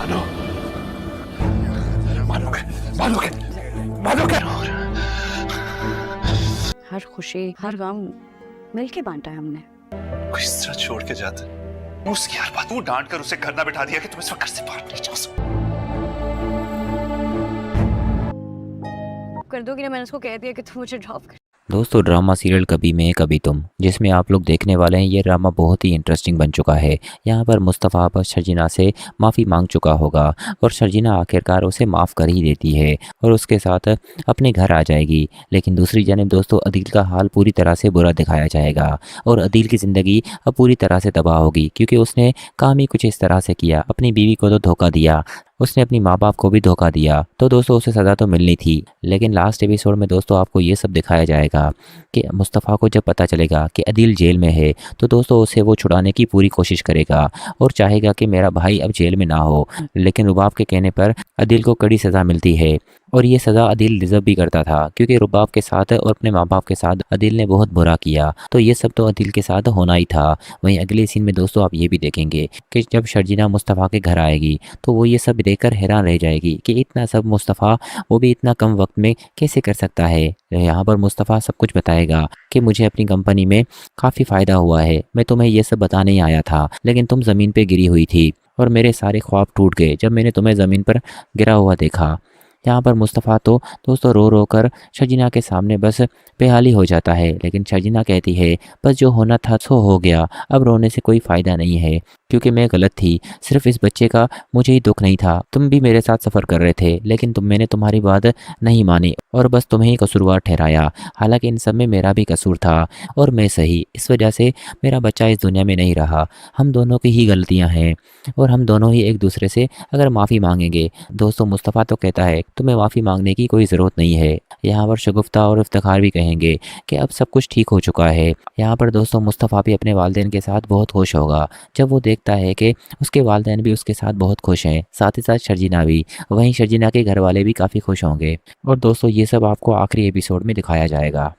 मानो, मानोगे, मानोगे, मानोगे। हर खुशी हर गम मिलके बांटा है हमने। कोई इस तरह छोड़ के जाता है। उसकी हर बात तू डांट कर उसे घर ना बिठा दिया कि तुम इस वक्त घर से बाहर नहीं जा सकते। कर दोगी ना, मैंने उसको कह दिया कि तू मुझे ड्रॉप कर। दोस्तों ड्रामा सीरियल कभी मैं कभी तुम जिसमें आप लोग देखने वाले हैं, ये ड्रामा बहुत ही इंटरेस्टिंग बन चुका है। यहाँ पर मुस्तफ़ा अब शर्जीना से माफ़ी मांग चुका होगा और शर्जीना आखिरकार उसे माफ़ कर ही देती है और उसके साथ अपने घर आ जाएगी। लेकिन दूसरी जानिब दोस्तों अदील का हाल पूरी तरह से बुरा दिखाया जाएगा और अदील की ज़िंदगी अब पूरी तरह से तबाह होगी, क्योंकि उसने काम ही कुछ इस तरह से किया। अपनी बीवी को तो धोखा दिया, उसने अपनी माँ बाप को भी धोखा दिया, तो दोस्तों उसे सज़ा तो मिलनी थी। लेकिन लास्ट एपिसोड में दोस्तों आपको ये सब दिखाया जाएगा कि मुस्तफ़ा को जब पता चलेगा कि अदील जेल में है, तो दोस्तों उसे वो छुड़ाने की पूरी कोशिश करेगा और चाहेगा कि मेरा भाई अब जेल में ना हो। लेकिन रुबाब के कहने पर अदील को कड़ी सज़ा मिलती है और ये सज़ा अदील डिज़र्व भी करता था, क्योंकि रुबाब के साथ और अपने माँ बाप के साथ अदील ने बहुत बुरा किया। तो ये सब तो अदील के साथ होना ही था। वहीं अगले सीन में दोस्तों आप ये भी देखेंगे कि जब शर्जीना मुस्तफ़ा के घर आएगी तो वो ये सब देखकर हैरान रह जाएगी कि इतना सब मुस्तफ़ा वो भी इतना कम वक्त में कैसे कर सकता है। यहाँ पर मुस्तफ़ा सब कुछ बताएगा कि मुझे अपनी कंपनी में काफ़ी फ़ायदा हुआ है, मैं तुम्हें ये सब बताने ही आया था, लेकिन तुम ज़मीन पे गिरी हुई थी और मेरे सारे ख्वाब टूट गए जब मैंने तुम्हें ज़मीन पर गिरा हुआ देखा। यहाँ पर मुस्तफ़ा तो दोस्तों रो रो कर शर्जीना के सामने बस बेहाली हो जाता है। लेकिन शर्जीना कहती है बस जो होना था सो हो गया, अब रोने से कोई फ़ायदा नहीं है, क्योंकि मैं गलत थी। सिर्फ इस बच्चे का मुझे ही दुख नहीं था, तुम भी मेरे साथ सफ़र कर रहे थे, लेकिन मैंने तुम्हारी बात नहीं मानी और बस तुम्हें ही कसूरवार ठहराया। हालांकि इन सब में मेरा भी कसूर था और मैं सही, इस वजह से मेरा बच्चा इस दुनिया में नहीं रहा। हम दोनों की ही गलतियाँ हैं और हम दोनों ही एक दूसरे से अगर माफ़ी मांगेंगे। दोस्तों मुस्तफ़ा तो कहता है तुम्हें माफ़ी मांगने की कोई ज़रूरत नहीं है। यहाँ पर शगुफ्ता और इफ्तिखार भी कहेंगे कि अब सब कुछ ठीक हो चुका है। यहाँ पर दोस्तों मुस्तफ़ा भी अपने वालिदैन के साथ बहुत खुश होगा जब वो देखता है कि उसके वालिदैन भी उसके साथ बहुत खुश हैं, साथ ही साथ शर्जीना भी। वहीं शर्जीना के घर वाले भी काफ़ी खुश होंगे और दोस्तों ये सब आपको आखिरी एपिसोड में दिखाया जाएगा।